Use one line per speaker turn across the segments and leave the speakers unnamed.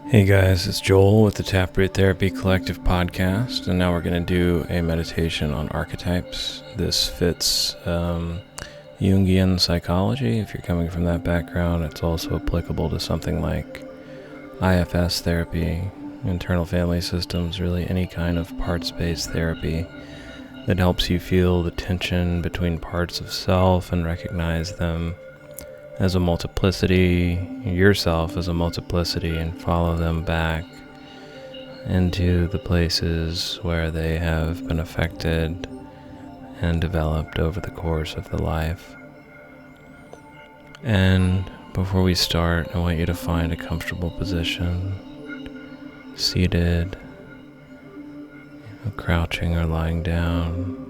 Hey guys, it's Joel with the Taproot Therapy Collective podcast, and now we're going to do a meditation on archetypes. This fits Jungian psychology. If you're coming from that background, it's also applicable to something like IFS therapy, internal family systems, really any kind of parts-based therapy that helps you feel the tension between parts of self and recognize them as a multiplicity, yourself as a multiplicity, and follow them back into the places where they have been affected and developed over the course of the life. And before we start, I want you to find a comfortable position, seated, crouching or lying down.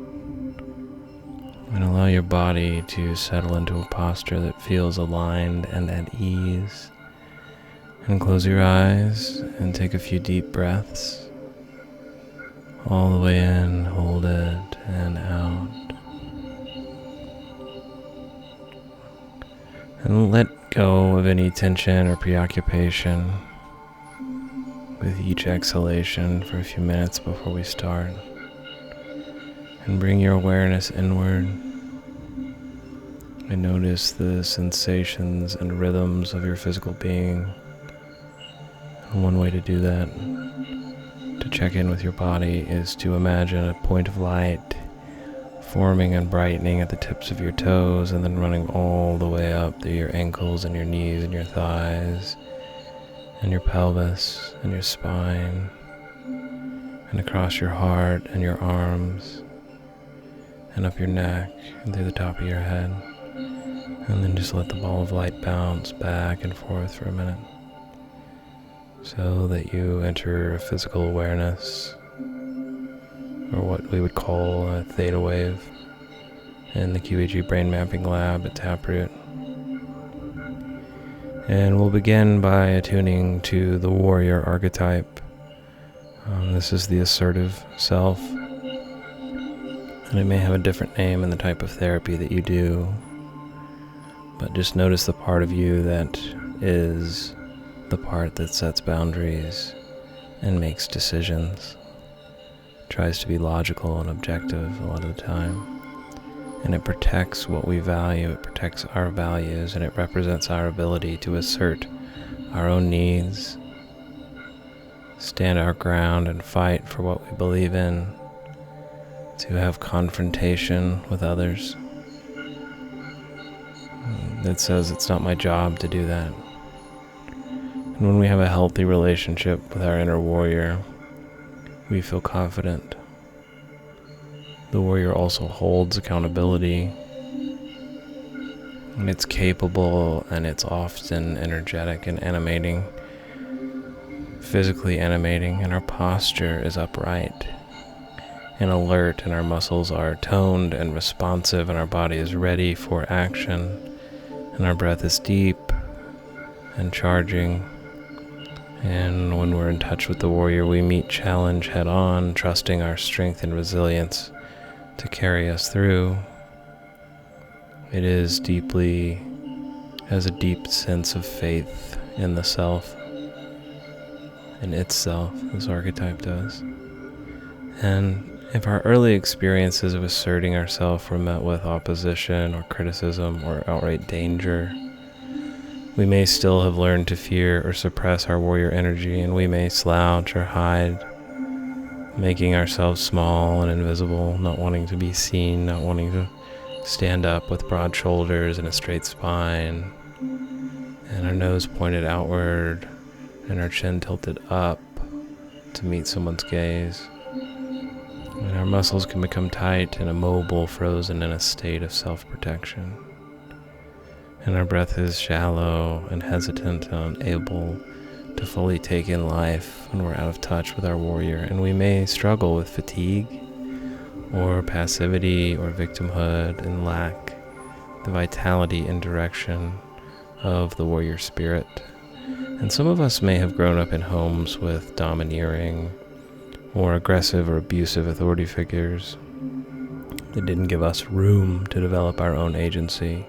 And allow your body to settle into a posture that feels aligned and at ease. And close your eyes and take a few deep breaths. All the way in, hold it, and out. And let go of any tension or preoccupation with each exhalation for a few minutes before we start. And bring your awareness inward and notice the sensations and rhythms of your physical being. And one way to do that, to check in with your body, is to imagine a point of light forming and brightening at the tips of your toes and then running all the way up through your ankles and your knees and your thighs and your pelvis and your spine and across your heart and your arms and up your neck and through the top of your head. And then just let the ball of light bounce back and forth for a minute so that you enter a physical awareness, or what we would call a theta wave in the QEEG brain mapping lab at Taproot. And we'll begin by attuning to the warrior archetype. This is the assertive self. And it may have a different name in the type of therapy that you do, but just notice the part of you that is the part that sets boundaries and makes decisions, tries to be logical and objective a lot of the time, and it protects what we value, it protects our values, and it represents our ability to assert our own needs, stand our ground and fight for what we believe in, to have confrontation with others that says it's not my job to do that. And when we have a healthy relationship with our inner warrior, we feel confident. The warrior also holds accountability, and it's capable, and it's often energetic and animating, physically animating, and our posture is upright and alert, and our muscles are toned and responsive, and our body is ready for action, and our breath is deep and charging. And when we're in touch with the warrior, we meet challenge head on, trusting our strength and resilience to carry us through. It is has a deep sense of faith in the self, in itself, this archetype does. And if our early experiences of asserting ourselves were met with opposition or criticism or outright danger, we may still have learned to fear or suppress our warrior energy, and we may slouch or hide, making ourselves small and invisible, not wanting to be seen, not wanting to stand up with broad shoulders and a straight spine, and our nose pointed outward and our chin tilted up to meet someone's gaze. And our muscles can become tight and immobile, frozen in a state of self-protection. And our breath is shallow and hesitant and unable to fully take in life when we're out of touch with our warrior. And we may struggle with fatigue or passivity or victimhood and lack the vitality and direction of the warrior spirit. And some of us may have grown up in homes with domineering or aggressive or abusive authority figures that didn't give us room to develop our own agency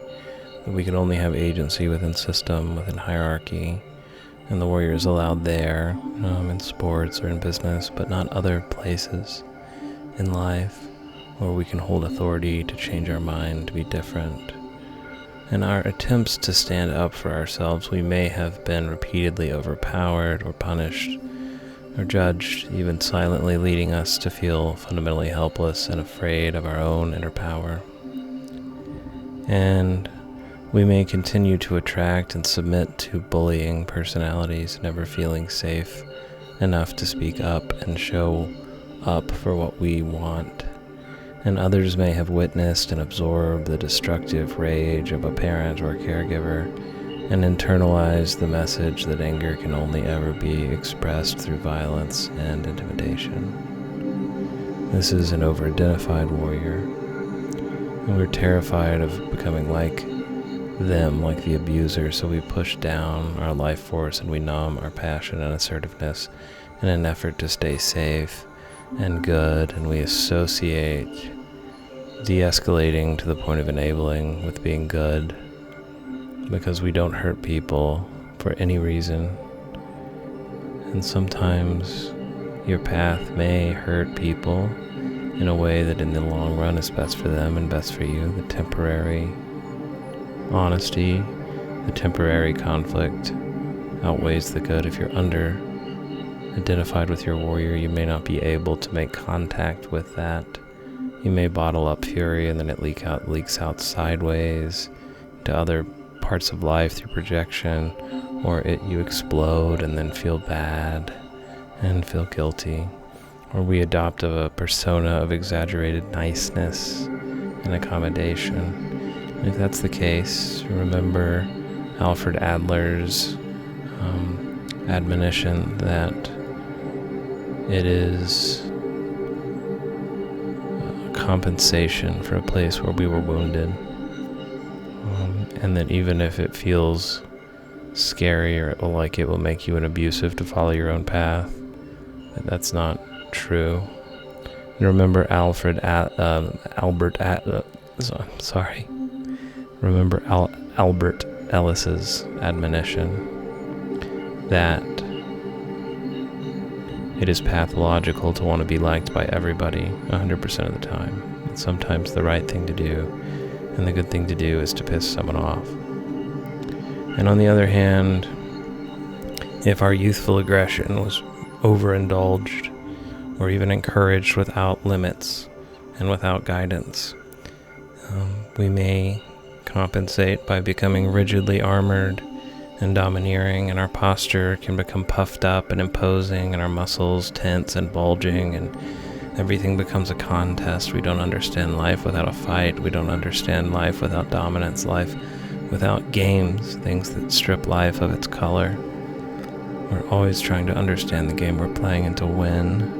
we can only have agency within system, within hierarchy, and the warrior is allowed there, in sports or in business, but not other places in life where we can hold authority to change our mind to be different. In our attempts to stand up for ourselves, we may have been repeatedly overpowered or punished or judged, even silently leading us to feel fundamentally helpless and afraid of our own inner power. And we may continue to attract and submit to bullying personalities, never feeling safe enough to speak up and show up for what we want. And others may have witnessed and absorbed the destructive rage of a parent or caregiver and internalized the message that anger can only ever be expressed through violence and intimidation. This is an over-identified warrior, and we're terrified of becoming like them, like the abuser, so we push down our life force and we numb our passion and assertiveness in an effort to stay safe and good, and we associate de-escalating to the point of enabling with being good because we don't hurt people for any reason. And sometimes your path may hurt people in a way that in the long run is best for them and best for you. The temporary honesty, the temporary conflict outweighs the good. If you're identified with your warrior, you may not be able to make contact with that. You may bottle up fury and then it leaks out sideways to other parts of life through projection, or you explode and then feel bad and feel guilty. Or we adopt a persona of exaggerated niceness and accommodation. And if that's the case, remember Alfred Adler's admonition that it is a compensation for a place where we were wounded, and that even if it feels scary or like it will make you an abusive to follow your own path, that's not true. And remember Albert Ellis's admonition that it is pathological to want to be liked by everybody 100% of the time. And sometimes the right thing to do and the good thing to do is to piss someone off. And on the other hand, if our youthful aggression was overindulged or even encouraged without limits and without guidance, we may compensate by becoming rigidly armored and domineering, and our posture can become puffed up and imposing, and our muscles tense and bulging, and everything becomes a contest. We don't understand life without a fight. We don't understand life without dominance, life without games, things that strip life of its color. We're always trying to understand the game we're playing and to win.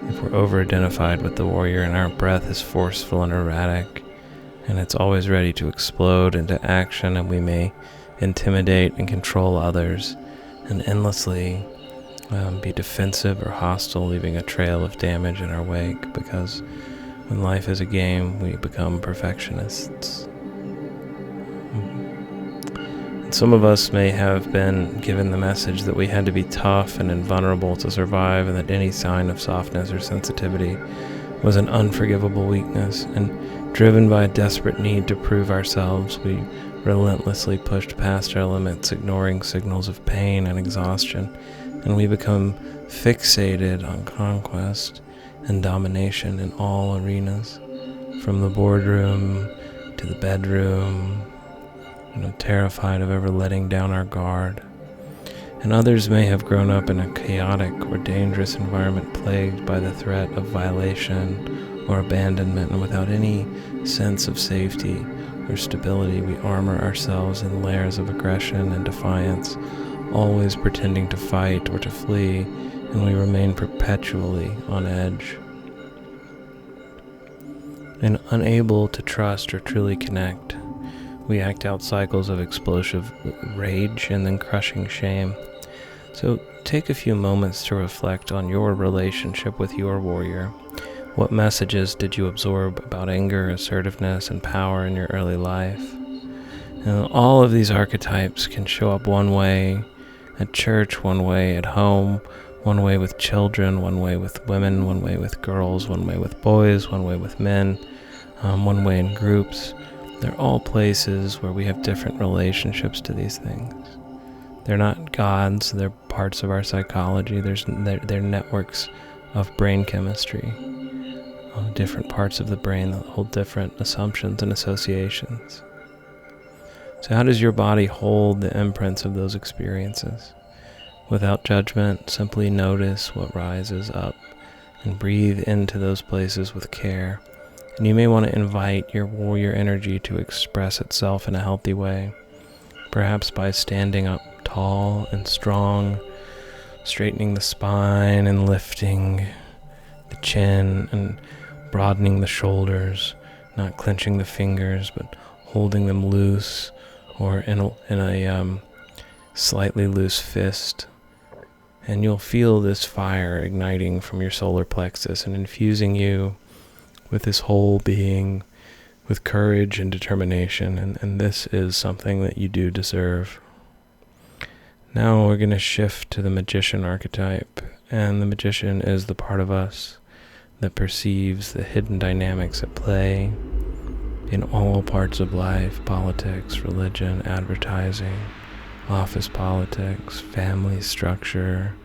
If we're over-identified with the warrior and our breath is forceful and erratic, and it's always ready to explode into action, and we may intimidate and control others and endlessly be defensive or hostile, leaving a trail of damage in our wake, because when life is a game, we become perfectionists. And some of us may have been given the message that we had to be tough and invulnerable to survive, and that any sign of softness or sensitivity was an unforgivable weakness, and driven by a desperate need to prove ourselves, we relentlessly pushed past our limits, ignoring signals of pain and exhaustion, and we become fixated on conquest and domination in all arenas, from the boardroom to the bedroom, terrified of ever letting down our guard. And others may have grown up in a chaotic or dangerous environment plagued by the threat of violation or abandonment, and without any sense of safety or stability, we armor ourselves in layers of aggression and defiance, always pretending to fight or to flee, and we remain perpetually on edge. And unable to trust or truly connect, we act out cycles of explosive rage and then crushing shame. So take a few moments to reflect on your relationship with your warrior. What messages did you absorb about anger, assertiveness, and power in your early life? And all of these archetypes can show up one way at church, one way at home, one way with children, one way with women, one way with girls, one way with boys, one way with men, one way in groups. They're all places where we have different relationships to these things. They're not gods, they're parts of our psychology. They're networks of brain chemistry, different parts of the brain that hold different assumptions and associations. So how does your body hold the imprints of those experiences? Without judgment, simply notice what rises up and breathe into those places with care. And you may want to invite your warrior energy to express itself in a healthy way, perhaps by standing up tall and strong, straightening the spine and lifting the chin and broadening the shoulders, not clenching the fingers, but holding them loose or in a slightly loose fist. And you'll feel this fire igniting from your solar plexus and infusing you with this whole being, with courage and determination. And this is something that you do deserve. Now we're going to shift to the magician archetype. And the magician is the part of us that perceives the hidden dynamics at play in all parts of life: politics, religion, advertising, office politics, family structure,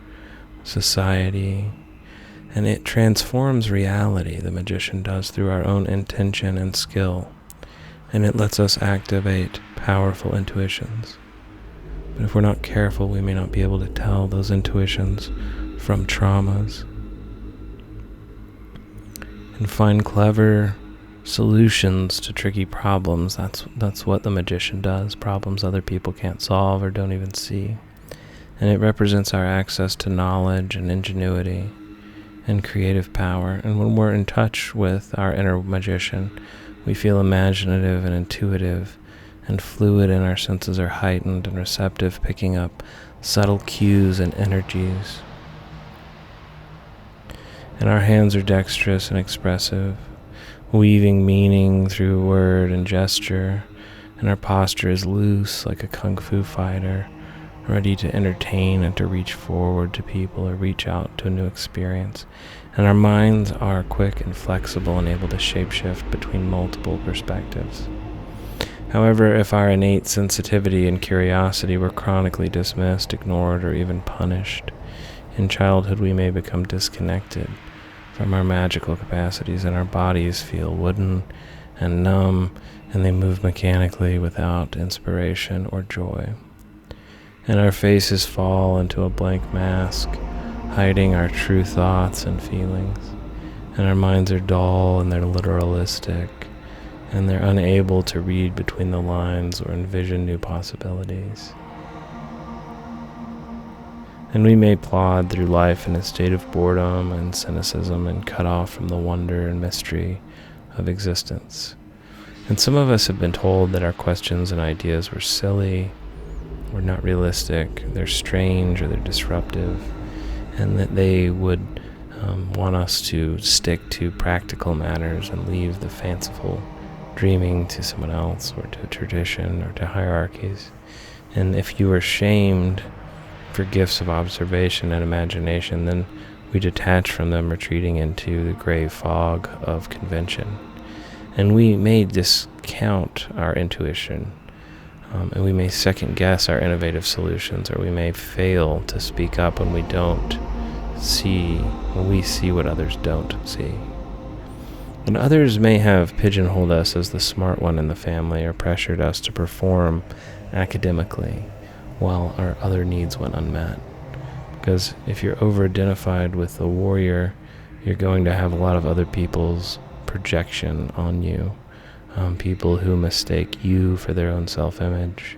society. And it transforms reality, the magician does, through our own intention and skill. And it lets us activate powerful intuitions. But if we're not careful, we may not be able to tell those intuitions from traumas and find clever solutions to tricky problems. That's what the magician does, problems other people can't solve or don't even see. And it represents our access to knowledge and ingenuity and creative power. And when we're in touch with our inner magician, we feel imaginative and intuitive and fluid, and our senses are heightened and receptive, picking up subtle cues and energies. And our hands are dexterous and expressive, weaving meaning through word and gesture, and our posture is loose like a kung fu fighter, ready to entertain and to reach forward to people or reach out to a new experience. And our minds are quick and flexible and able to shapeshift between multiple perspectives. However, if our innate sensitivity and curiosity were chronically dismissed, ignored, or even punished, in childhood we may become disconnected from our magical capacities, and our bodies feel wooden and numb, and they move mechanically without inspiration or joy. And our faces fall into a blank mask, hiding our true thoughts and feelings. And our minds are dull and they're literalistic, and they're unable to read between the lines or envision new possibilities. And we may plod through life in a state of boredom and cynicism and cut off from the wonder and mystery of existence. And some of us have been told that our questions and ideas were silly, or not realistic, they're strange, or they're disruptive, and that they would want us to stick to practical matters and leave the fanciful dreaming to someone else, or to a tradition, or to hierarchies. And if you are shamed for gifts of observation and imagination, then we detach from them, retreating into the gray fog of convention. And we may discount our intuition, and we may second guess our innovative solutions, or we may fail to speak up when we see what others don't see. And others may have pigeonholed us as the smart one in the family, or pressured us to perform academically while our other needs went unmet. Because if you're over-identified with the warrior, you're going to have a lot of other people's projection on you. People who mistake you for their own self-image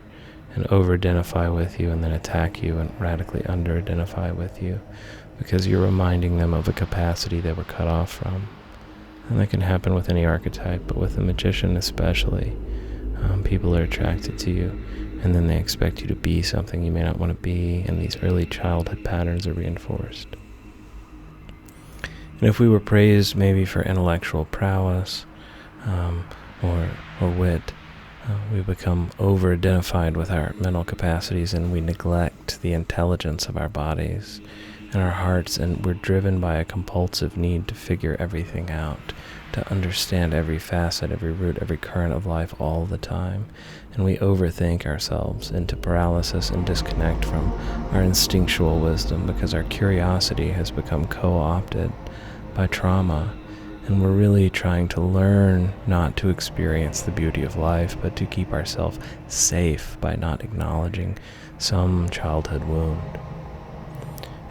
and over-identify with you, and then attack you and radically under-identify with you because you're reminding them of a capacity they were cut off from. And that can happen with any archetype, but with a magician especially. People are attracted to you, and then they expect you to be something you may not want to be, and these early childhood patterns are reinforced. And if we were praised maybe for intellectual prowess or wit, We become over-identified with our mental capacities, and we neglect the intelligence of our bodies and our hearts, and we're driven by a compulsive need to figure everything out, to understand every facet, every root, every current of life all the time. And we overthink ourselves into paralysis and disconnect from our instinctual wisdom because our curiosity has become co-opted by trauma. And we're really trying to learn not to experience the beauty of life, but to keep ourselves safe by not acknowledging some childhood wound.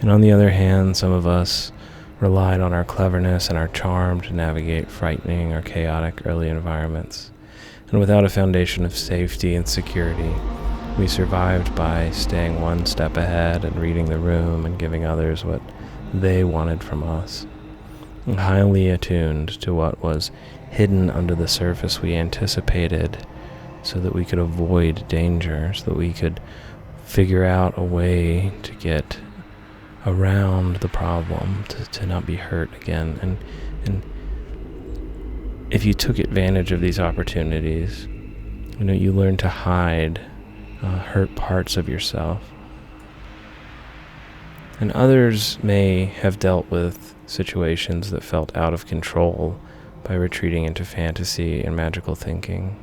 And on the other hand, some of us relied on our cleverness and our charm to navigate frightening or chaotic early environments. And without a foundation of safety and security, we survived by staying one step ahead and reading the room and giving others what they wanted from us. And highly attuned to what was hidden under the surface we anticipated so that we could avoid danger, so that we could figure out a way to get around the problem, to not be hurt again. And if you took advantage of these opportunities, you learn to hide hurt parts of yourself. And others may have dealt with situations that felt out of control by retreating into fantasy and magical thinking.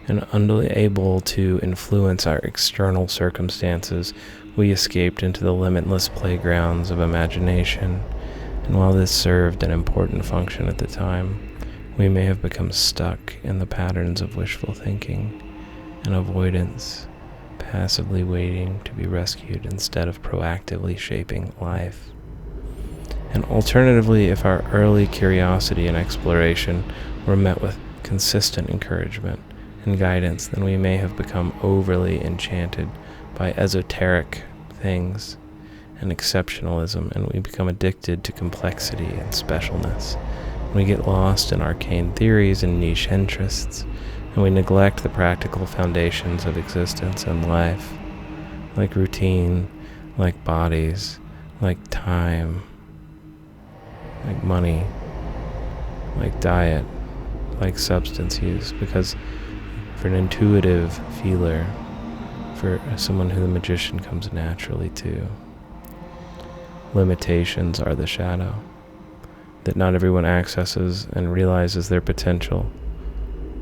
And unable to influence our external circumstances, we escaped into the limitless playgrounds of imagination. And while this served an important function at the time, we may have become stuck in the patterns of wishful thinking and avoidance, passively waiting to be rescued instead of proactively shaping life. And alternatively, if our early curiosity and exploration were met with consistent encouragement and guidance, then we may have become overly enchanted by esoteric things and exceptionalism, and we become addicted to complexity and specialness. We get lost in arcane theories and niche interests, and we neglect the practical foundations of existence and life, like routine, like bodies, like time, like money, like diet, like substance use, because for an intuitive feeler, for someone who the magician comes naturally to, limitations are the shadow that not everyone accesses and realizes their potential.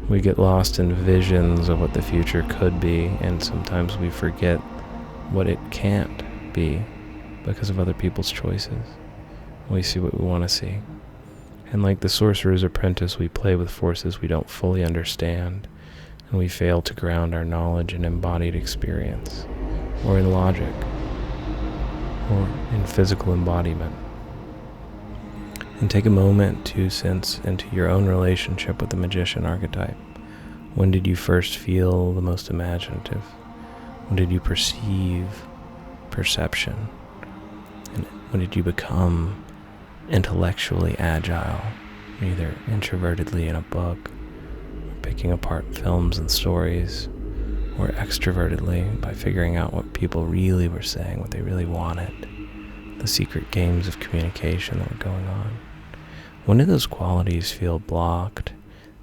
We get lost in visions of what the future could be, and sometimes we forget what it can't be because of other people's choices. We see what we want to see. And like the sorcerer's apprentice, we play with forces we don't fully understand, and we fail to ground our knowledge in embodied experience, or in logic, or in physical embodiment. And take a moment to sense into your own relationship with the magician archetype. When did you first feel the most imaginative? When did you perceive perception? And when did you become intellectually agile, either introvertedly in a book, or picking apart films and stories, or extrovertedly by figuring out what people really were saying, what they really wanted, the secret games of communication that were going on? When do those qualities feel blocked,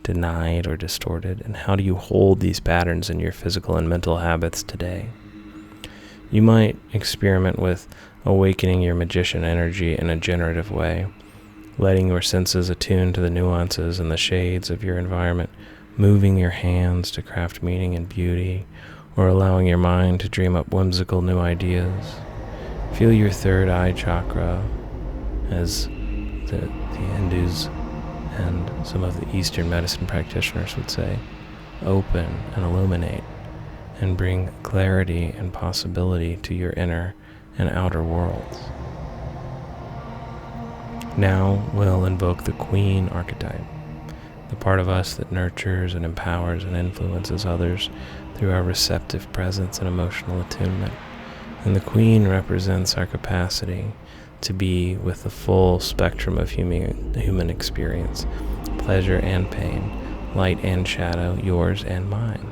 denied, or distorted? And how do you hold these patterns in your physical and mental habits today? You might experiment with awakening your magician energy in a generative way, letting your senses attune to the nuances and the shades of your environment, moving your hands to craft meaning and beauty, or allowing your mind to dream up whimsical new ideas. Feel your third eye chakra, as the Hindus and some of the Eastern medicine practitioners would say, open and illuminate, and bring clarity and possibility to your inner and outer worlds. Now we'll invoke the Queen archetype, the part of us that nurtures and empowers and influences others through our receptive presence and emotional attunement. And the Queen represents our capacity to be with the full spectrum of human experience, pleasure and pain, light and shadow, yours and mine.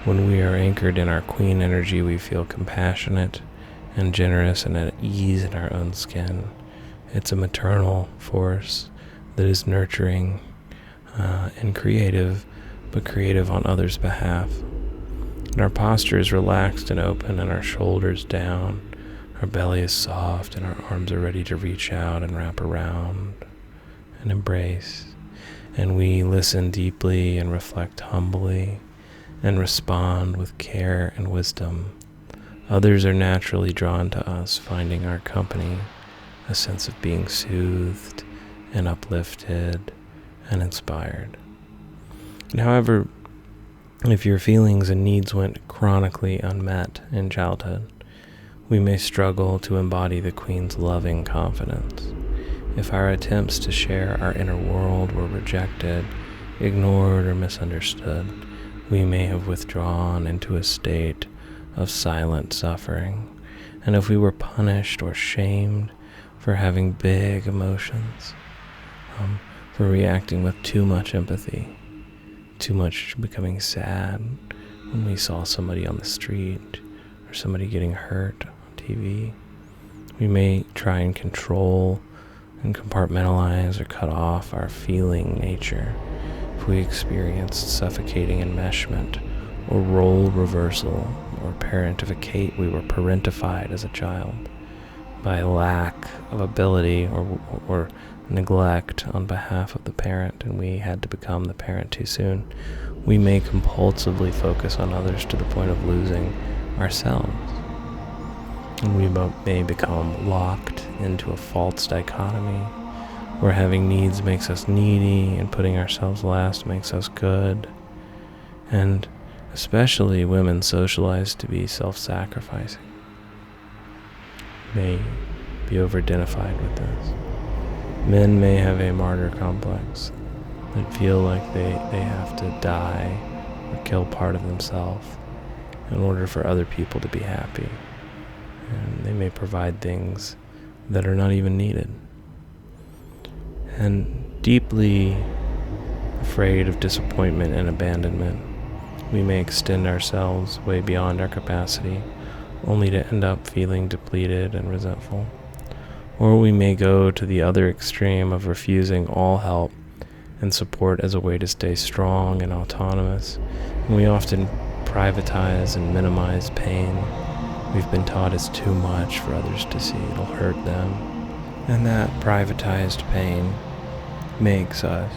When we are anchored in our Queen energy, we feel compassionate and generous and at ease in our own skin. It's a maternal force that is nurturing and creative, but creative on others' behalf. And our posture is relaxed and open, and our shoulders down. Our belly is soft, and our arms are ready to reach out and wrap around and embrace. And we listen deeply and reflect humbly and respond with care and wisdom. Others are naturally drawn to us, finding our company a sense of being soothed and uplifted and inspired. And however, if your feelings and needs went chronically unmet in childhood, we may struggle to embody the Queen's loving confidence. If our attempts to share our inner world were rejected, ignored, or misunderstood, we may have withdrawn into a state of silent suffering. And if we were punished or shamed for having big emotions, for reacting with too much empathy, too much becoming sad when we saw somebody on the street or somebody getting hurt on TV, we may try and control and compartmentalize or cut off our feeling nature. If we experienced suffocating enmeshment or role reversal or parentificate, we were parentified as a child by lack of ability or neglect on behalf of the parent, and we had to become the parent too soon. We may compulsively focus on others to the point of losing ourselves. And we may become locked into a false dichotomy where having needs makes us needy and putting ourselves last makes us good. And especially women socialized to be self-sacrificing may be over-identified with this. Men may have a martyr complex that feel like they have to die or kill part of themselves in order for other people to be happy. And they may provide things that are not even needed. And deeply afraid of disappointment and abandonment, we may extend ourselves way beyond our capacity, only to end up feeling depleted and resentful. Or we may go to the other extreme of refusing all help and support as a way to stay strong and autonomous. And we often privatize and minimize pain. We've been taught it's too much for others to see, it'll hurt them. And that privatized pain makes us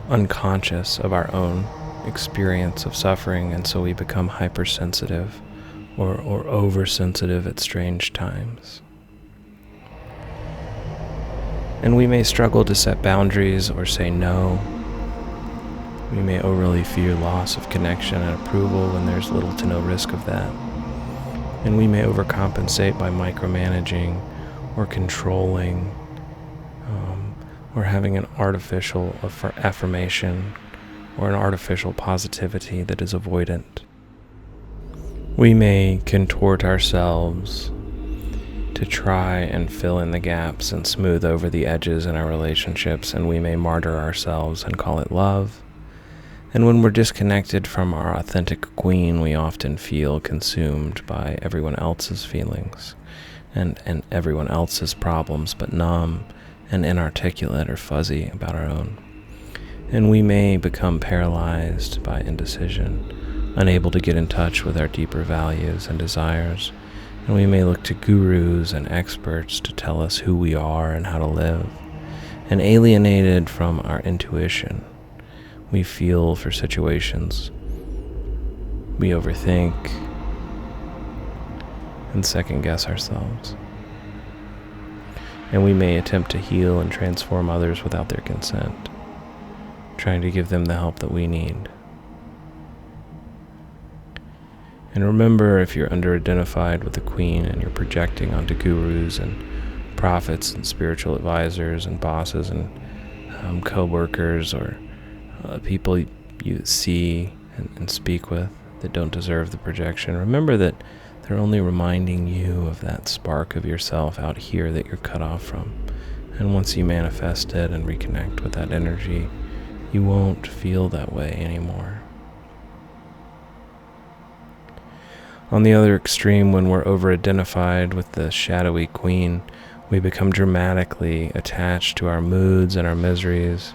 unconscious of our own experience of suffering, and so we become hypersensitive or oversensitive at strange times. And we may struggle to set boundaries or say no. We may overly fear loss of connection and approval when there's little to no risk of that. And we may overcompensate by micromanaging or controlling or having an artificial affirmation or an artificial positivity that is avoidant. We may contort ourselves to try and fill in the gaps and smooth over the edges in our relationships, and we may martyr ourselves and call it love. And when we're disconnected from our authentic queen, we often feel consumed by everyone else's feelings and everyone else's problems, but numb and inarticulate or fuzzy about our own. And we may become paralyzed by indecision, unable to get in touch with our deeper values and desires. And we may look to gurus and experts to tell us who we are and how to live. And alienated from our intuition, we feel for situations. We overthink and second guess ourselves. And we may attempt to heal and transform others without their consent, trying to give them the help that we need. And remember, if you're under-identified with the queen and you're projecting onto gurus and prophets and spiritual advisors and bosses and co-workers or people you see and speak with that don't deserve the projection, remember that they're only reminding you of that spark of yourself out here that you're cut off from. And once you manifest it and reconnect with that energy, you won't feel that way anymore. On the other extreme, when we're over-identified with the shadowy queen, we become dramatically attached to our moods and our miseries,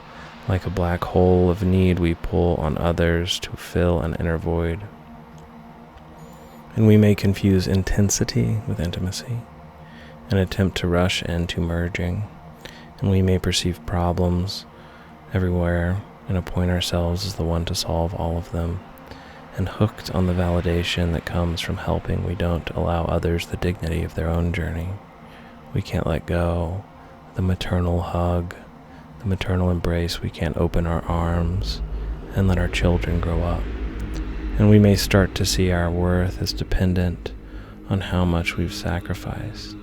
Like a black hole of need, we pull on others to fill an inner void. And we may confuse intensity with intimacy and attempt to rush into merging. And we may perceive problems everywhere and appoint ourselves as the one to solve all of them. And hooked on the validation that comes from helping, we don't allow others the dignity of their own journey. We can't let go. The maternal hug, the maternal embrace, we can't open our arms and let our children grow up. And we may start to see our worth as dependent on how much we've sacrificed.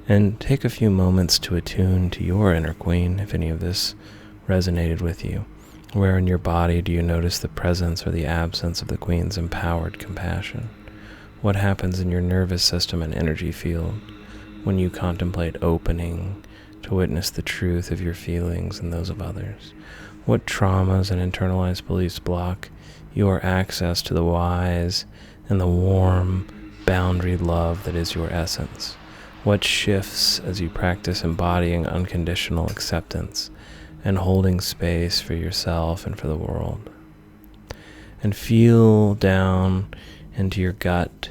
And take a few moments to attune to your inner queen, if any of this resonated with you. Where in your body do you notice the presence or the absence of the queen's empowered compassion? What happens in your nervous system and energy field when you contemplate opening to witness the truth of your feelings and those of others? What traumas and internalized beliefs block your access to the wise and the warm, boundary love that is your essence? What shifts as you practice embodying unconditional acceptance and holding space for yourself and for the world? And feel down into your gut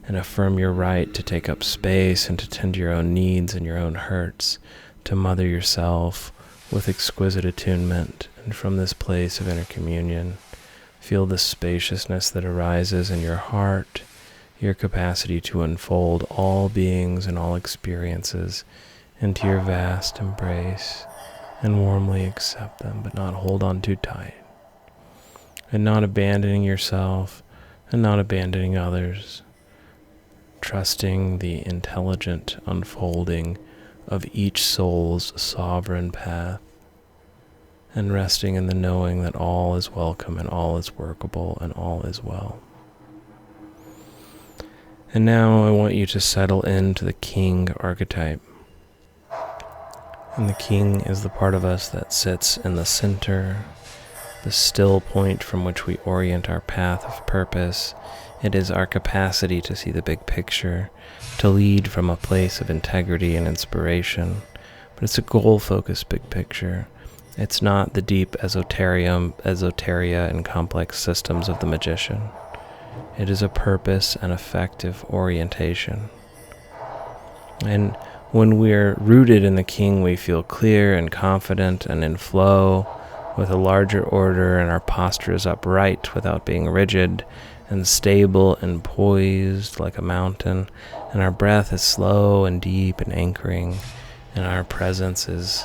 and affirm your right to take up space and to tend to your own needs and your own hurts, to mother yourself with exquisite attunement. And from this place of inner communion, feel the spaciousness that arises in your heart, your capacity to unfold all beings and all experiences into your vast embrace and warmly accept them, but not hold on too tight. And not abandoning yourself and not abandoning others, trusting the intelligent unfolding of each soul's sovereign path, and resting in the knowing that all is welcome and all is workable and all is well. And now I want you to settle into the king archetype. And the king is the part of us that sits in the center, the still point from which we orient our path of purpose. It is our capacity to see the big picture, to lead from a place of integrity and inspiration. But it's a goal-focused big picture. It's not the deep esoteria and complex systems of the magician. It is a purpose and effective orientation. And when we're rooted in the king, we feel clear and confident and in flow with a larger order, and our posture is upright without being rigid, and stable and poised like a mountain, and our breath is slow and deep and anchoring, and our presence is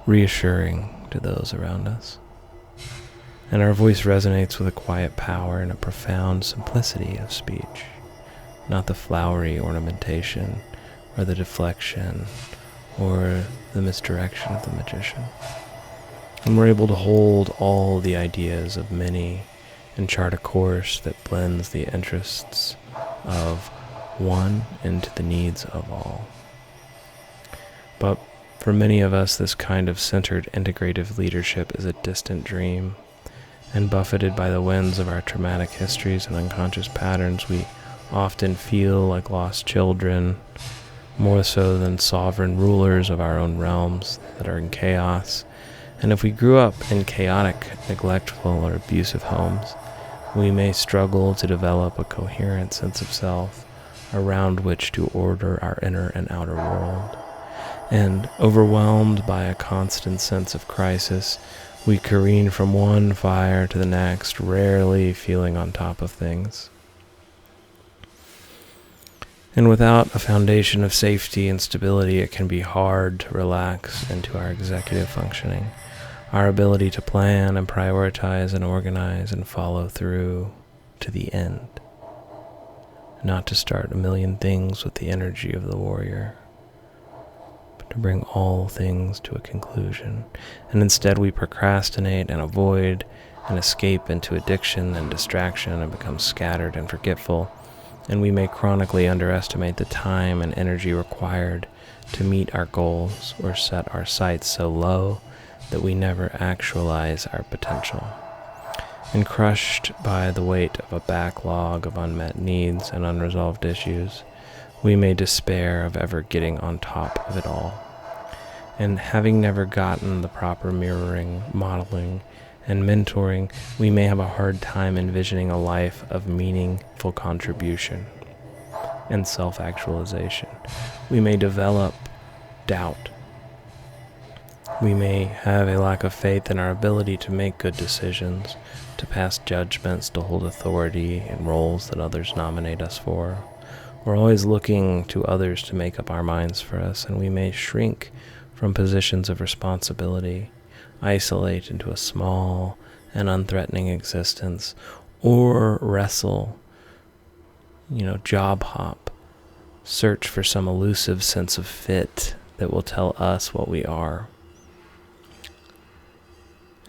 reassuring to those around us. And our voice resonates with a quiet power and a profound simplicity of speech, not the flowery ornamentation or the deflection or the misdirection of the magician. And we're able to hold all the ideas of many and chart a course that blends the interests of one into the needs of all. But for many of us, this kind of centered integrative leadership is a distant dream, and buffeted by the winds of our traumatic histories and unconscious patterns, we often feel like lost children, more so than sovereign rulers of our own realms that are in chaos. And if we grew up in chaotic, neglectful, or abusive homes, we may struggle to develop a coherent sense of self around which to order our inner and outer world. And overwhelmed by a constant sense of crisis, we careen from one fire to the next, rarely feeling on top of things. And without a foundation of safety and stability, it can be hard to relax into our executive functioning, our ability to plan and prioritize and organize and follow through to the end, not to start a million things with the energy of the warrior, but to bring all things to a conclusion. And instead we procrastinate and avoid and escape into addiction and distraction and become scattered and forgetful. And we may chronically underestimate the time and energy required to meet our goals or set our sights so low that we never actualize our potential. And crushed by the weight of a backlog of unmet needs and unresolved issues, we may despair of ever getting on top of it all. And having never gotten the proper mirroring, modeling, and mentoring, we may have a hard time envisioning a life of meaningful contribution and self-actualization. We may develop doubt. We may have a lack of faith in our ability to make good decisions, to pass judgments, to hold authority in roles that others nominate us for. We're always looking to others to make up our minds for us, and we may shrink from positions of responsibility, isolate into a small and unthreatening existence, or wrestle, job hop, search for some elusive sense of fit that will tell us what we are.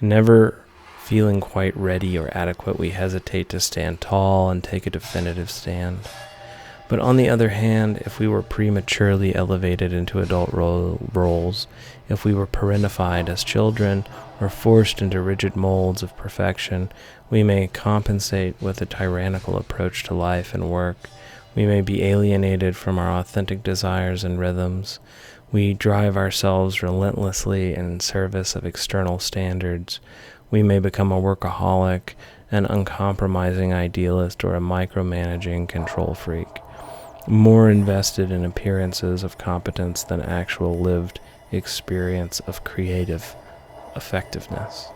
Never feeling quite ready or adequate, we hesitate to stand tall and take a definitive stand. But on the other hand, if we were prematurely elevated into adult roles, if we were parentified as children or forced into rigid molds of perfection, we may compensate with a tyrannical approach to life and work. We may be alienated from our authentic desires and rhythms. We drive ourselves relentlessly in service of external standards. We may become a workaholic, an uncompromising idealist, or a micromanaging control freak, more invested in appearances of competence than actual lived experience of creative effectiveness.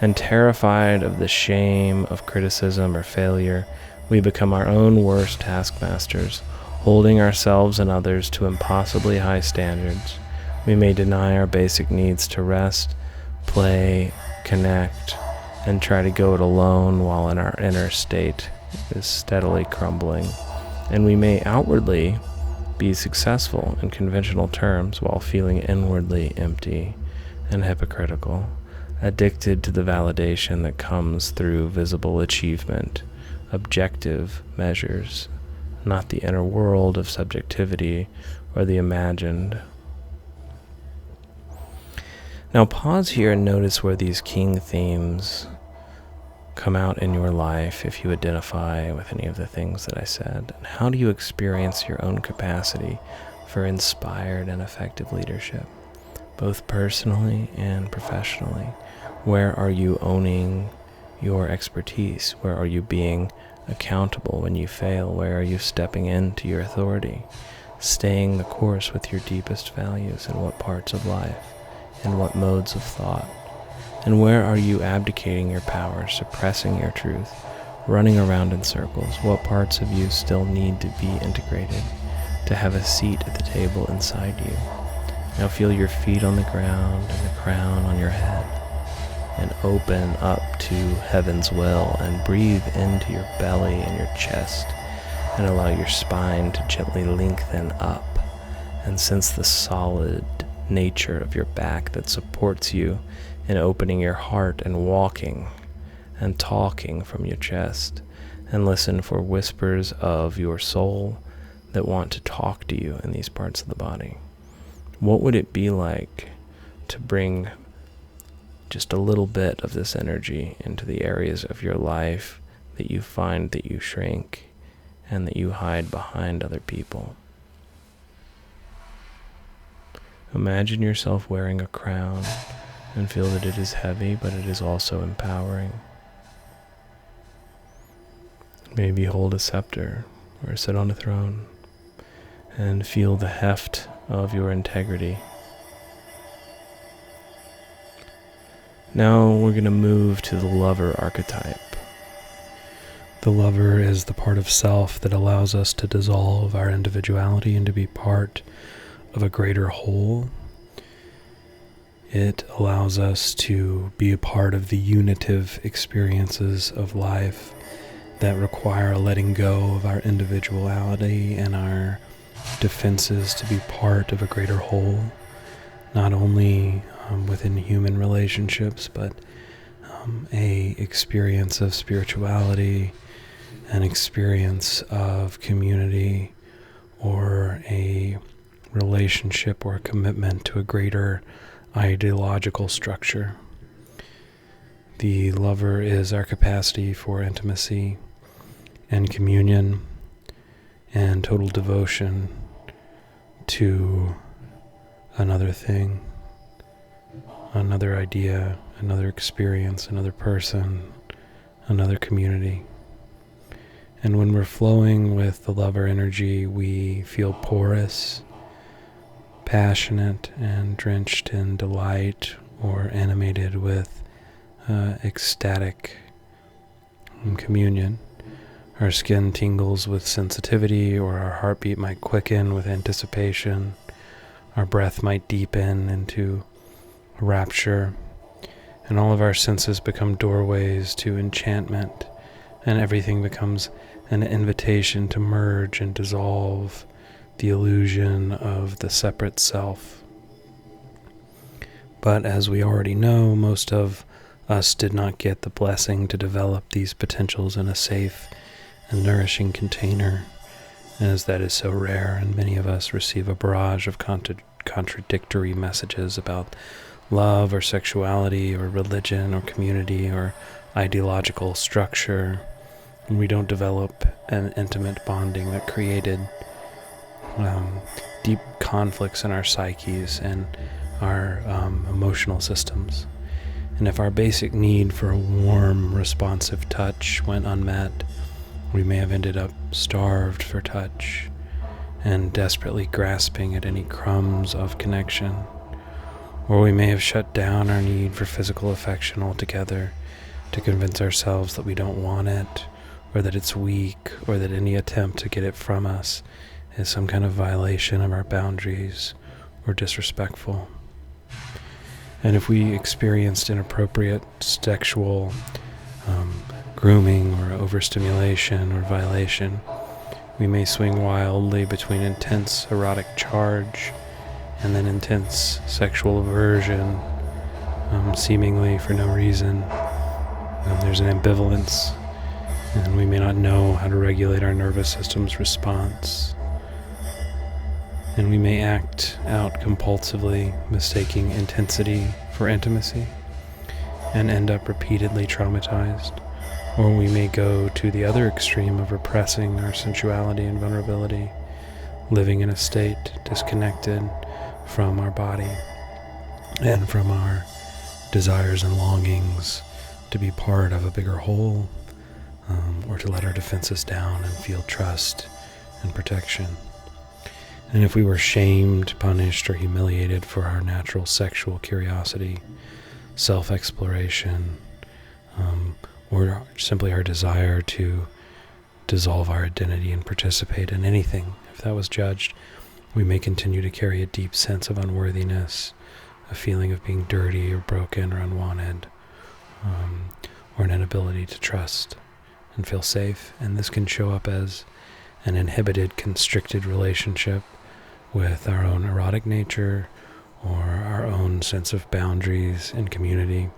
And terrified of the shame of criticism or failure, we become our own worst taskmasters, holding ourselves and others to impossibly high standards. We may deny our basic needs to rest, play, connect, and try to go it alone while in our inner state is steadily crumbling. And we may outwardly be successful in conventional terms while feeling inwardly empty and hypocritical, addicted to the validation that comes through visible achievement, objective measures, not the inner world of subjectivity or the imagined. Now pause here and notice where these king themes come out in your life if you identify with any of the things that I said. And how do you experience your own capacity for inspired and effective leadership, both personally and professionally? Where are you owning your expertise? Where are you being accountable when you fail? Where are you stepping into your authority, staying the course with your deepest values? In what parts of life? In what modes of thought? And where are you abdicating your power, suppressing your truth, running around in circles? What parts of you still need to be integrated, to have a seat at the table inside you? Now feel your feet on the ground and the crown on your head, and open up to heaven's will, and breathe into your belly and your chest, and allow your spine to gently lengthen up, and sense the solid nature of your back that supports you in opening your heart and walking and talking from your chest, and listen for whispers of your soul that want to talk to you in these parts of the body. What would it be like to bring just a little bit of this energy into the areas of your life that you find that you shrink and that you hide behind other people? Imagine yourself wearing a crown and feel that it is heavy, but it is also empowering. Maybe hold a scepter or sit on a throne and feel the heft of your integrity. Now we're going to move to the lover archetype. The lover is the part of self that allows us to dissolve our individuality and to be part of a greater whole. It allows us to be a part of the unitive experiences of life that require a letting go of our individuality and our defenses to be part of a greater whole, not only within human relationships, but a experience of spirituality, an experience of community, or a relationship or a commitment to a greater ideological structure. The lover is our capacity for intimacy and communion and total devotion to
another thing, another idea, another experience, another person, another community. And when we're flowing with the lover energy, we feel porous, passionate, and drenched in delight, or animated with ecstatic communion. Our skin tingles with sensitivity, or our heartbeat might quicken with anticipation. Our breath might deepen into rapture, and all of our senses become doorways to enchantment, and everything becomes an invitation to merge and dissolve the illusion of the separate self. But as we already know, most of us did not get the blessing to develop these potentials in a safe and nourishing container, as that is so rare, and many of us receive a barrage of contradictory messages about love or sexuality or religion or community or ideological structure, and we don't develop an intimate bonding that created deep conflicts in our psyches and our emotional systems. And if our basic need for a warm, responsive touch went unmet, we may have ended up starved for touch and desperately grasping at any crumbs of connection. Or we may have shut down our need for physical affection altogether to convince ourselves that we don't want it, or that it's weak, or that any attempt to get it from us is some kind of violation of our boundaries or disrespectful. And if we experienced inappropriate sexual grooming or overstimulation or violation, we may swing wildly between intense erotic charge and then intense sexual aversion, seemingly for no reason. There's an ambivalence, and we may not know how to regulate our nervous system's response. And we may act out compulsively, mistaking intensity for intimacy, and end up repeatedly traumatized. Or we may go to the other extreme of repressing our sensuality and vulnerability, living in a state disconnected from our body and from our desires and longings to be part of a bigger whole, or to let our defenses down and feel trust and protection. And if we were shamed, punished, or humiliated for our natural sexual curiosity, self-exploration, or simply our desire to dissolve our identity and participate in anything, if that was judged, we may continue to carry a deep sense of unworthiness, a feeling of being dirty or broken or unwanted, or an inability to trust and feel safe. And this can show up as an inhibited, constricted relationship with our own erotic nature or our own sense of boundaries and community,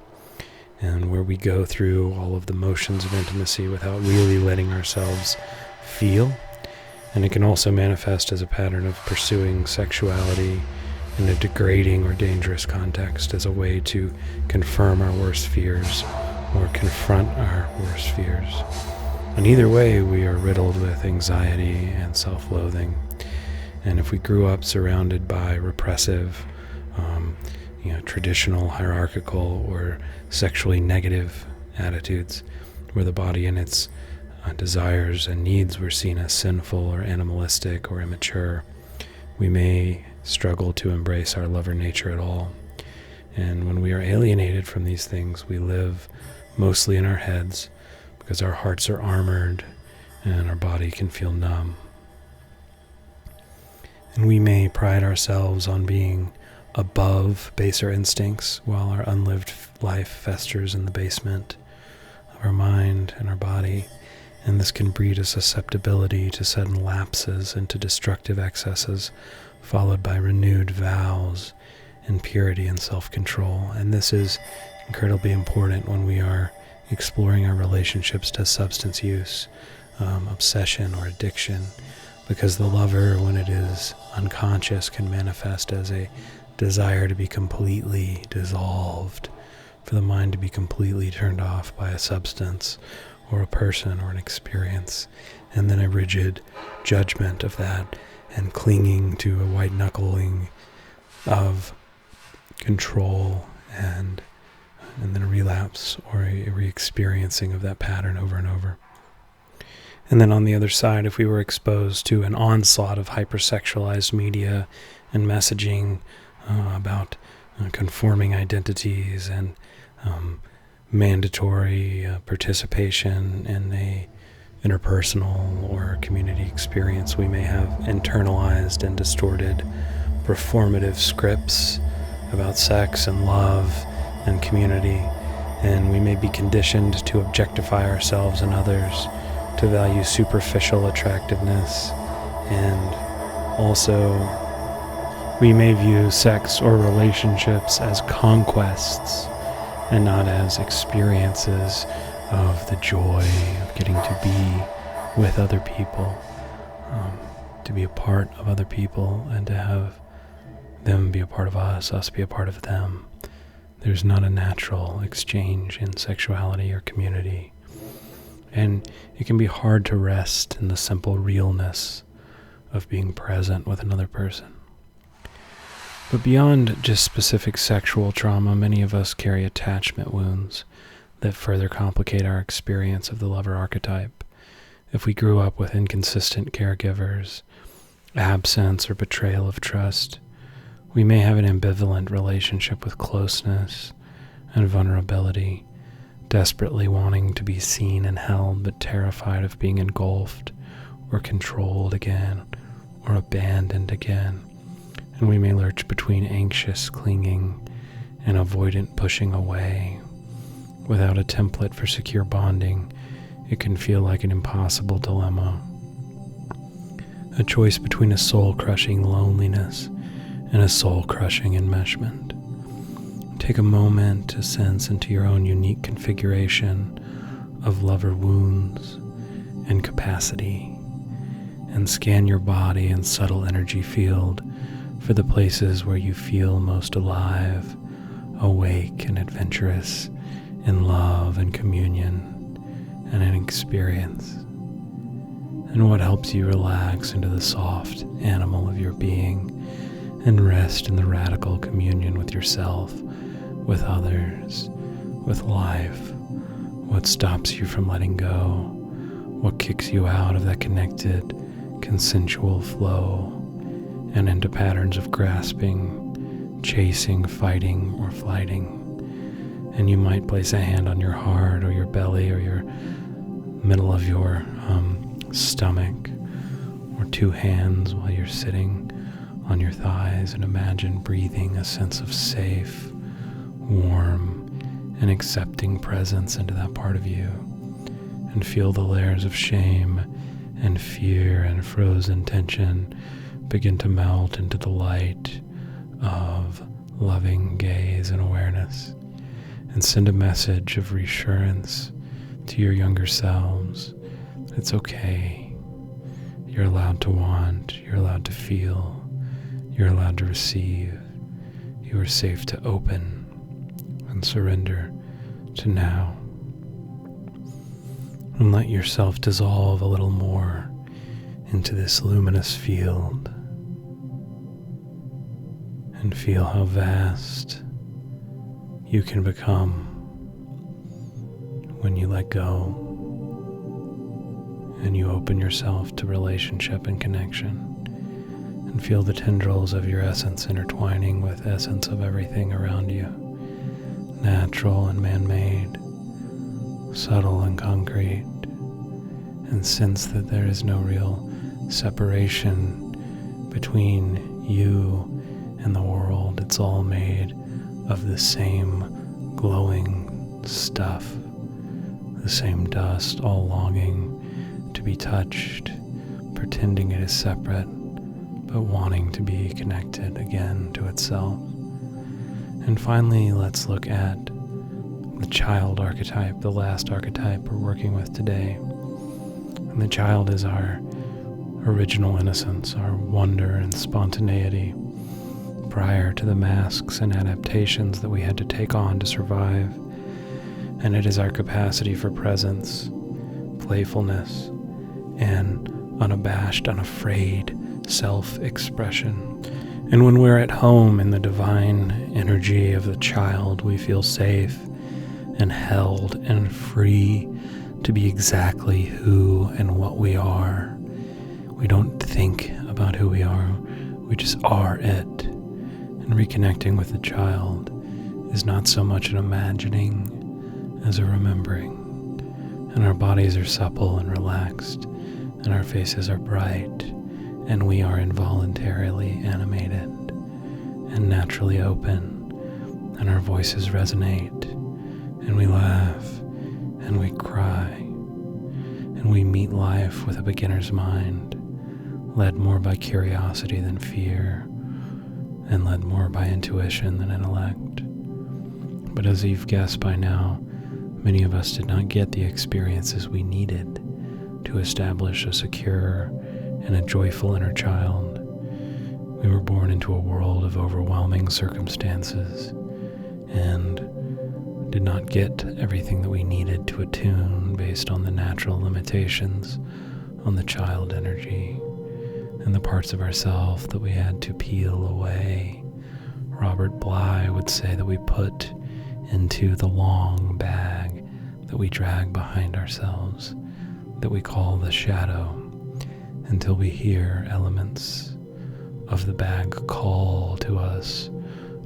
and where we go through all of the motions of intimacy without really letting ourselves feel. And it can also manifest as a pattern of pursuing sexuality in a degrading or dangerous context as a way to confirm our worst fears or confront our worst fears. And either way, we are riddled with anxiety and self-loathing. And if we grew up surrounded by repressive, traditional, hierarchical, or sexually negative attitudes, where the body and its desires and needs were seen as sinful or animalistic or immature, we may struggle to embrace our lover nature at all. And when we are alienated from these things, we live mostly in our heads because our hearts are armored and our body can feel numb. And we may pride ourselves on being above baser instincts while our unlived life festers in the basement of our mind and our body. And this can breed a susceptibility to sudden lapses into destructive excesses, followed by renewed vows in purity and self-control. And this is incredibly important when we are exploring our relationships to substance use, obsession, or addiction, because the lover, when it is unconscious, can manifest as a desire to be completely dissolved, for the mind to be completely turned off by a substance or a person or an experience, and then a rigid judgment of that and clinging to a white-knuckling of control and then a relapse or a re-experiencing of that pattern over and over. And then on the other side, if we were exposed to an onslaught of hypersexualized media and messaging about conforming identities and mandatory participation in a interpersonal or community experience, we may have internalized and distorted performative scripts about sex and love and community, and we may be conditioned to objectify ourselves and others, to value superficial attractiveness, and also we may view sex or relationships as conquests and not as experiences of the joy of getting to be with other people, to be a part of other people, and to have them be a part of us be a part of them. There's not a natural exchange in sexuality or community. And it can be hard to rest in the simple realness of being present with another person. But beyond just specific sexual trauma, many of us carry attachment wounds that further complicate our experience of the lover archetype. If we grew up with inconsistent caregivers, absence or betrayal of trust, we may have an ambivalent relationship with closeness and vulnerability, desperately wanting to be seen and held, but terrified of being engulfed or controlled again or abandoned again. And we may lurch between anxious clinging and avoidant pushing away. Without a template for secure bonding, it can feel like an impossible dilemma. A choice between a soul-crushing loneliness and a soul-crushing enmeshment. Take a moment to sense into your own unique configuration of lover wounds and capacity, and scan your body and subtle energy field for the places where you feel most alive, awake and adventurous in love and communion and in experience, and what helps you relax into the soft animal of your being and rest in the radical communion with yourself, with others, with life. What stops you from letting go? What kicks you out of that connected, consensual flow and into patterns of grasping, chasing, fighting, or flighting? And you might place a hand on your heart or your belly or your middle of your stomach, or two hands while you're sitting on your thighs, and imagine breathing a sense of safe, warm, and accepting presence into that part of you, and feel the layers of shame and fear and frozen tension begin to melt into the light of loving gaze and awareness, and send a message of reassurance to your younger selves. It's okay. You're allowed to want. You're allowed to feel. You're allowed to receive. You are safe to open and surrender to now. And let yourself dissolve a little more into this luminous field, and feel how vast you can become when you let go and you open yourself to relationship and connection, and feel the tendrils of your essence intertwining with essence of everything around you, natural and man-made, subtle and concrete, and sense that there is no real separation between you and the world. It's all made of the same glowing stuff, the same dust, all longing to be touched, pretending it is separate, but wanting to be connected again to itself. And finally, let's look at the child archetype, the last archetype we're working with today. And the child is our original innocence, our wonder and spontaneity, prior to the masks and adaptations that we had to take on to survive. And it is our capacity for presence, playfulness, and unabashed, unafraid self-expression. And when we're at home in the divine energy of the child, we feel safe and held and free to be exactly who and what we are. We don't think about who we are, we just are it. And reconnecting with the child is not so much an imagining as a remembering. And our bodies are supple and relaxed, and our faces are bright, and we are involuntarily animated and naturally open, and our voices resonate, and we laugh, and we cry, and we meet life with a beginner's mind, led more by curiosity than fear, and led more by intuition than intellect. But as you've guessed by now, many of us did not get the experiences we needed to establish a secure and a joyful inner child. We were born into a world of overwhelming circumstances and did not get everything that we needed to attune based on the natural limitations on the child energy and the parts of ourself that we had to peel away. Robert Bly would say that we put into the long bag that we drag behind ourselves, that we call the shadow, until we hear elements of the bag call to us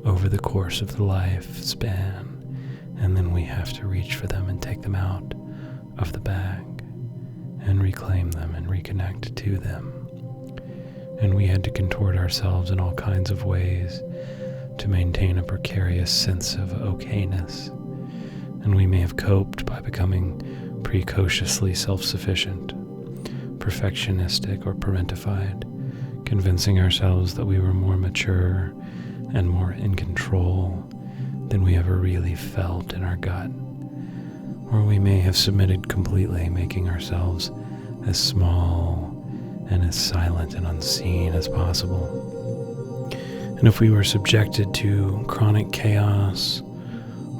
over the course of the lifespan, and then we have to reach for them and take them out of the bag and reclaim them and reconnect to them. And we had to contort ourselves in all kinds of ways to maintain a precarious sense of okayness, and we may have coped by becoming precociously self-sufficient, perfectionistic, or parentified, convincing ourselves that we were more mature and more in control than we ever really felt in our gut. Or we may have submitted completely, making ourselves as small and as silent and unseen as possible. And if we were subjected to chronic chaos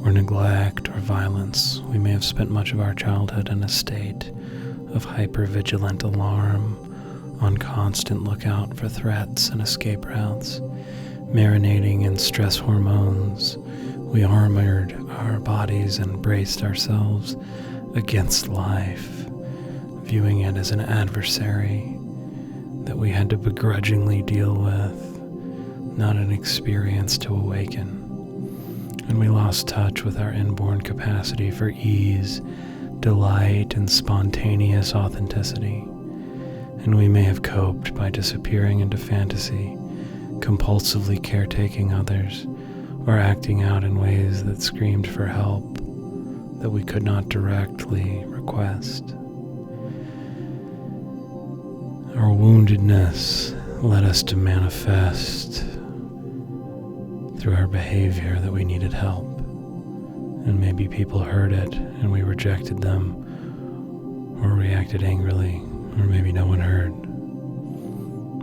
or neglect or violence, we may have spent much of our childhood in a state of hypervigilant alarm, on constant lookout for threats and escape routes. Marinating in stress hormones, we armored our bodies and braced ourselves against life, viewing it as an adversary that we had to begrudgingly deal with, not an experience to awaken. And we lost touch with our inborn capacity for ease, delight, and spontaneous authenticity. And we may have coped by disappearing into fantasy, compulsively caretaking others, or acting out in ways that screamed for help that we could not directly request. Our woundedness led us to manifest through our behavior that we needed help. And maybe people heard it and we rejected them or reacted angrily, or maybe no one heard.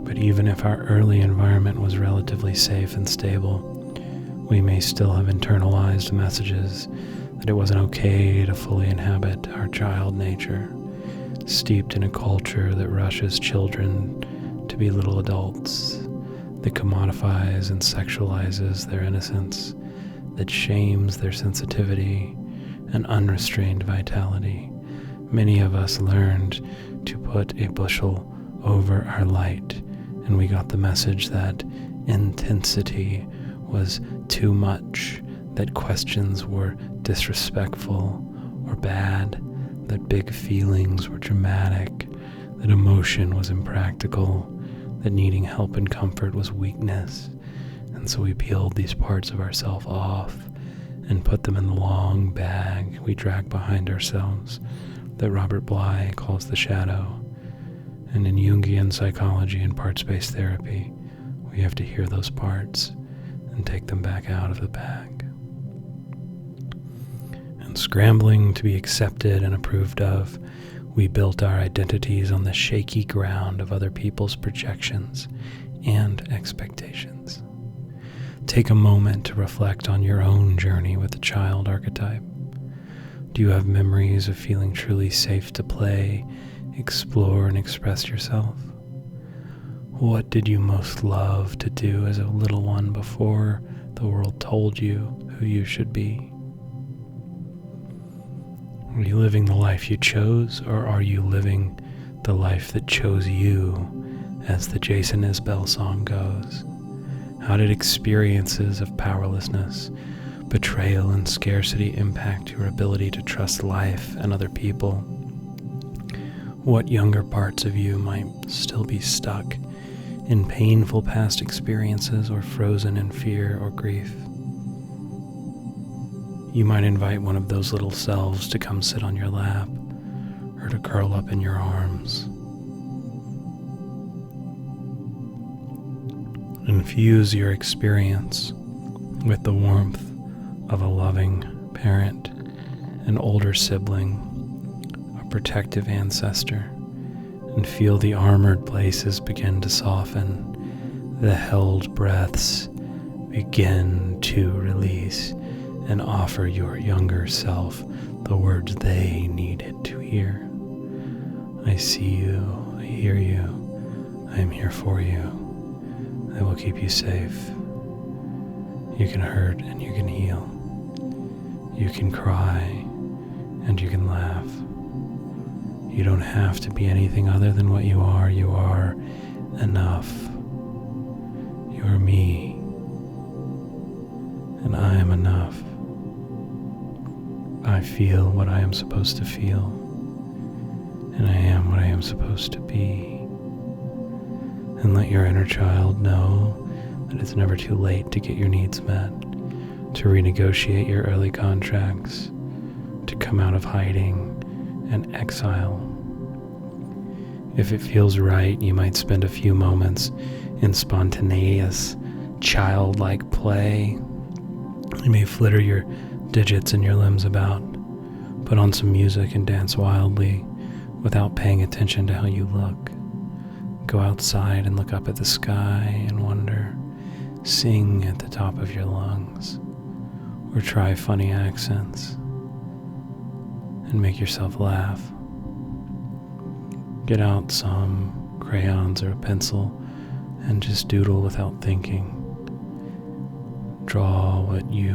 But even if our early environment was relatively safe and stable, we may still have internalized messages that it wasn't okay to fully inhabit our child nature, steeped in a culture that rushes children to be little adults, that commodifies and sexualizes their innocence, that shames their sensitivity and unrestrained vitality. Many of us learned to put a bushel over our light, and we got the message that intensity was too much, that questions were disrespectful or bad, that big feelings were dramatic, that emotion was impractical, that needing help and comfort was weakness. And so we peeled these parts of ourselves off and put them in the long bag we drag behind ourselves that Robert Bly calls the shadow. And in Jungian psychology and parts-based therapy, we have to hear those parts and take them back out of the bag. And scrambling to be accepted and approved of, we built our identities on the shaky ground of other people's projections and expectations. Take a moment to reflect on your own journey with the child archetype. Do you have memories of feeling truly safe to play, explore, and express yourself? What did you most love to do as a little one before the world told you who you should be? Are you living the life you chose, or are you living the life that chose you, as the Jason Isbell song goes? How did experiences of powerlessness, betrayal, and scarcity impact your ability to trust life and other people? What younger parts of you might still be stuck in painful past experiences or frozen in fear or grief? You might invite one of those little selves to come sit on your lap or to curl up in your arms. Infuse your experience with the warmth of a loving parent, an older sibling, a protective ancestor, and feel the armored places begin to soften, the held breaths begin to release, and offer your younger self the words they needed to hear. I see you, I hear you, I am here for you. I will keep you safe. You can hurt and you can heal. You can cry and you can laugh. You don't have to be anything other than what you are. You are enough. You are me. And I am enough. I feel what I am supposed to feel, and I am what I am supposed to be. And let your inner child know that it's never too late to get your needs met, to renegotiate your early contracts, to come out of hiding and exile. If it feels right, you might spend a few moments in spontaneous, childlike play. You may flitter your digits and your limbs about, put on some music and dance wildly without paying attention to how you look. Go outside and look up at the sky and wonder. Sing at the top of your lungs, or try funny accents and make yourself laugh. Get out some crayons or a pencil and just doodle without thinking. Draw what you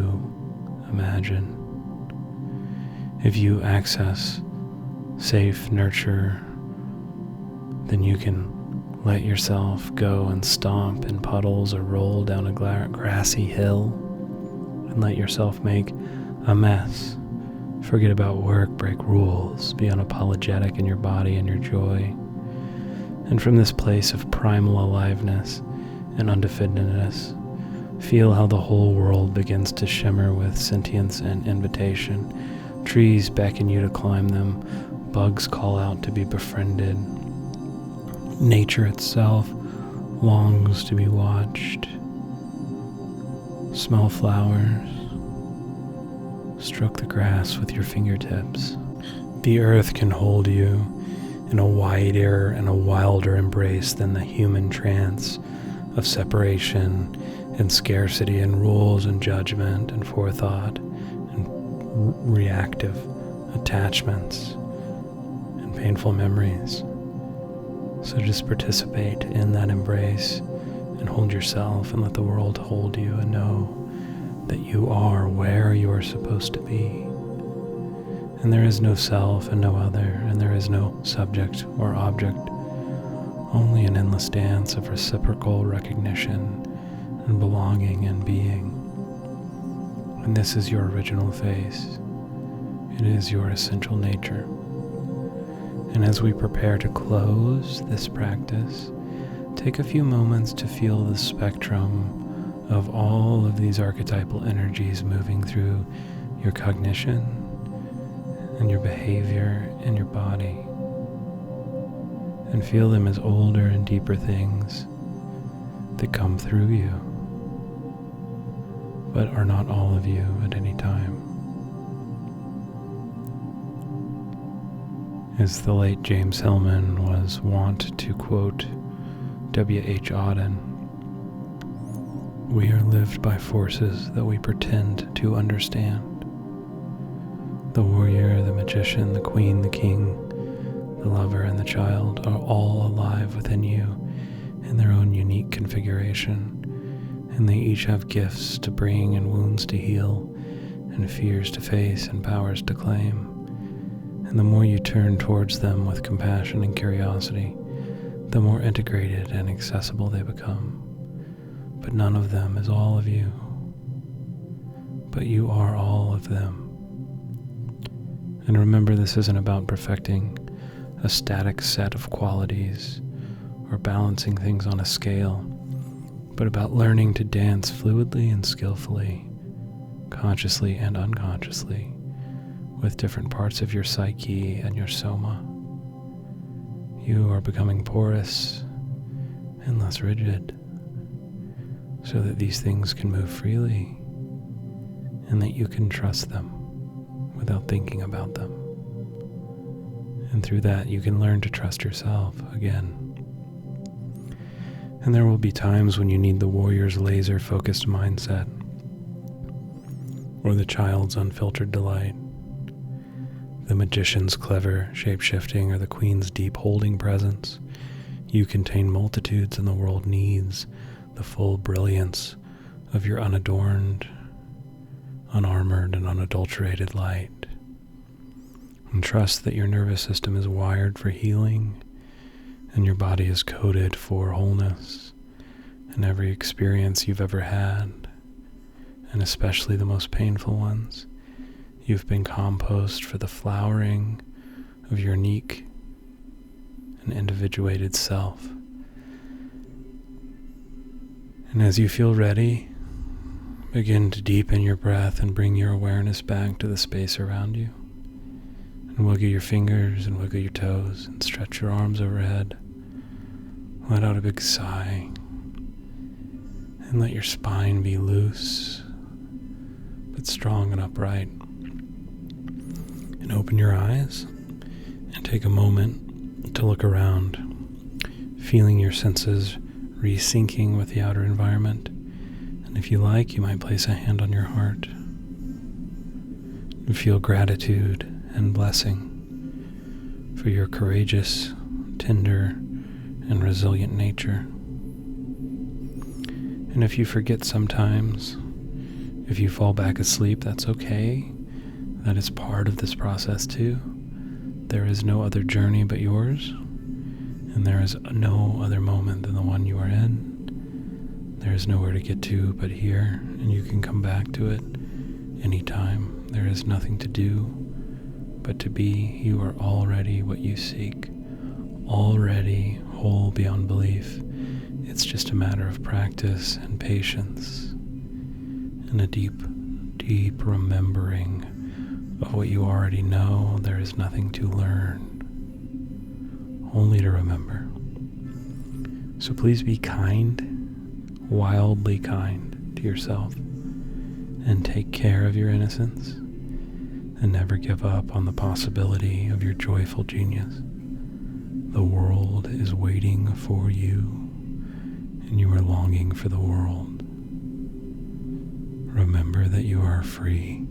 imagine. If you access safe nurture, then you can let yourself go and stomp in puddles or roll down a grassy hill and let yourself make a mess. Forget about work, break rules, be unapologetic in your body and your joy. And from this place of primal aliveness and undefinedness, feel how the whole world begins to shimmer with sentience and invitation. Trees beckon you to climb them. Bugs call out to be befriended. Nature itself longs to be watched. Smell flowers. Stroke the grass with your fingertips. The earth can hold you in a wider and a wilder embrace than the human trance of separation and scarcity and rules and judgment and forethought and reactive attachments and painful memories. So just participate in that embrace and hold yourself and let the world hold you and know that you are where you are supposed to be. And there is no self and no other, and there is no subject or object, only an endless dance of reciprocal recognition and belonging and being. And this is your original face. It is your essential nature. And as we prepare to close this practice, take a few moments to feel the spectrum of all of these archetypal energies moving through your cognition and your behavior and your body. And feel them as older and deeper things that come through you, but are not all of you at any time. As the late James Hillman was wont to quote W.H. Auden, we are lived by forces that we pretend to understand. The warrior, the magician, the queen, the king, the lover, and the child are all alive within you in their own unique configuration, and they each have gifts to bring and wounds to heal and fears to face and powers to claim. And the more you turn towards them with compassion and curiosity, the more integrated and accessible they become. But none of them is all of you. But you are all of them. And remember, this isn't about perfecting a static set of qualities or balancing things on a scale, but about learning to dance fluidly and skillfully, consciously and unconsciously, with different parts of your psyche and your soma. You are becoming porous and less rigid, so that these things can move freely and that you can trust them without thinking about them. And through that, you can learn to trust yourself again. And there will be times when you need the warrior's laser-focused mindset, or the child's unfiltered delight, the magician's clever shape-shifting, or the queen's deep holding presence. You contain multitudes, and the world needs the full brilliance of your unadorned, unarmored, and unadulterated light. And trust that your nervous system is wired for healing, and your body is coded for wholeness. And every experience you've ever had, and especially the most painful ones, you've been compost for the flowering of your unique and individuated self. And as you feel ready, begin to deepen your breath and bring your awareness back to the space around you. And wiggle your fingers and wiggle your toes and stretch your arms overhead. Let out a big sigh. And let your spine be loose, but strong and upright. And open your eyes and take a moment to look around, feeling your senses resyncing with the outer environment. And if you like, you might place a hand on your heart and feel gratitude and blessing for your courageous, tender, and resilient nature. And if you forget sometimes, if you fall back asleep, that's okay. That is part of this process too. There is no other journey but yours, and there is no other moment than the one you are in. There is nowhere to get to but here, and you can come back to it anytime. There is nothing to do but to be. You are already what you seek, already whole beyond belief. It's just a matter of practice and patience and a deep, deep remembering of what you already know. There is nothing to learn, only to remember. So please be kind, wildly kind to yourself, and take care of your innocence, and never give up on the possibility of your joyful genius. The world is waiting for you, and you are longing for the world. Remember that you are free.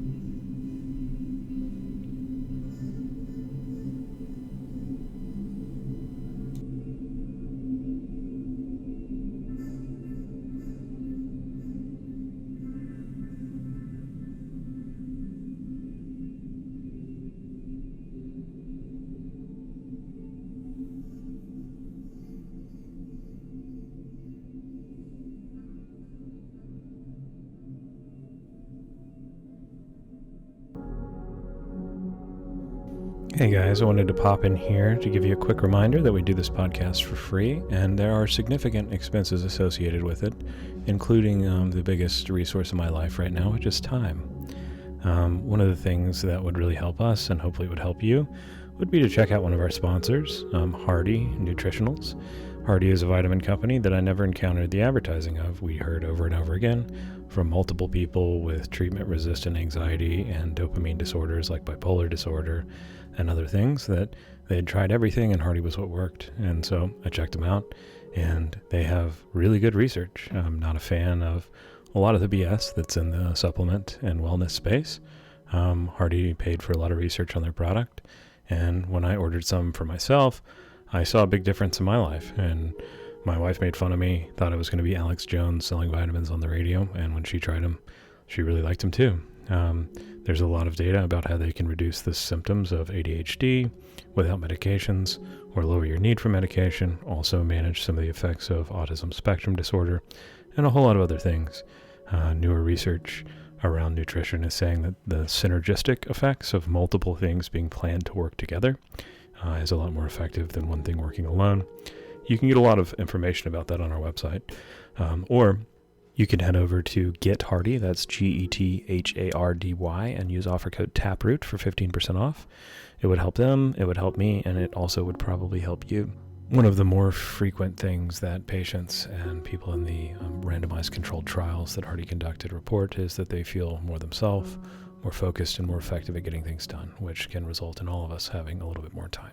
Hey guys, I wanted to pop in here to give you a quick reminder that we do this podcast for free, and there are significant expenses associated with it, including the biggest resource in my life right now, which is time. One of the things that would really help us, and hopefully would help you, would be to check out one of our sponsors, Hardy Nutritionals. Hardy is a vitamin company that I never encountered the advertising of. We heard over and over again from multiple people with treatment-resistant anxiety and dopamine disorders like bipolar disorder and other things that they had tried everything and Hardy was what worked. And so I checked them out, and they have really good research. I'm not a fan of a lot of the BS that's in the supplement and wellness space. Hardy paid for a lot of research on their product, and when I ordered some for myself, I saw a big difference in my life. And
My wife made fun of me, thought I was going to be Alex Jones selling vitamins on the radio, and when she tried them, she really liked them too. There's a lot of data about how they can reduce the symptoms of ADHD without medications or lower your need for medication, also manage some of the effects of autism spectrum disorder, and a whole lot of other things. Newer research around nutrition is saying that the synergistic effects of multiple things being planned to work together is a lot more effective than one thing working alone. You can get a lot of information about that on our website, or you can head over to Get Hardy, that's GETHARDY, and use offer code TAPROOT for 15% off. It would help them, it would help me, and it also would probably help you. One of the more frequent things that patients and people in the randomized controlled trials that Hardy conducted report is that they feel more themselves, more focused, and more effective at getting things done, which can result in all of us having a little bit more time.